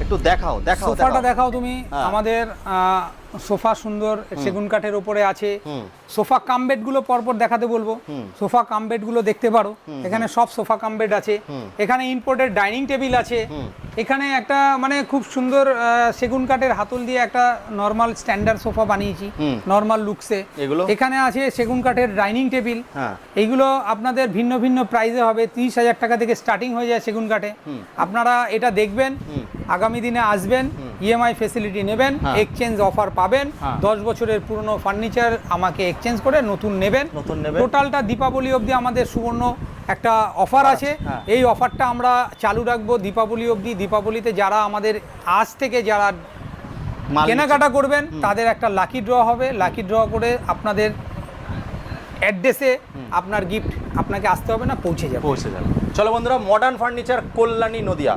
একটু দেখাও দেখাও সোফাটা দেখাও তুমি। আমাদের সোফা সুন্দর সেগুন কাঠের উপরে আছে। সোফা কাম বেড গুলো পরপর দেখাতে বলবো। সোফা কাম বেড গুলো দেখতে পারো, এখানে সব সোফা কাম বেড আছে। এখানে ইম্পোর্টেড ডাইনিং টেবিল আছে। এখানে একটা মানে খুব সুন্দর সেগুন কাঠের হাতল দিয়ে একটা নর্মাল স্ট্যান্ডার্ড সোফা বানিয়েছি নর্মাল লুকসে। এখানে আছে সেগুন কাঠের ডাইনিং টেবিল। এইগুলো আপনাদের ভিন্ন ভিন্ন প্রাইসে হবে, 30,000 টাকা থেকে স্টার্টিং হয়ে যায় সেগুন কাঠে। আপনারা এটা দেখবেন, আগামী দিনে আসবেন, ইএমআই ফেসিলিটি নেবেন, এক্সচেঞ্জ অফার পাবেন। 10 বছরের পুরনো ফার্নিচার আমাকে এক্সচেঞ্জ করে নতুন নেবেন। টোটালটা দীপাবলি অবধি আমাদের সুবর্ণ একটা অফার আছে। এই অফারটা আমরা চালু রাখবো দীপাবলি অবধি। দীপাবলিতে যারা আমাদের আজ থেকে যারা কেনাকাটা করবেন তাদের একটা লাকি ড্র হবে। লাকি ড্র করে আপনাদের অ্যাড্রেসে আপনার গিফট আপনাকে আসতে হবে না, পৌঁছে যাবে। চলো বন্ধুরা, মডার্ন ফার্নিচার, কল্যাণী, নদিয়া।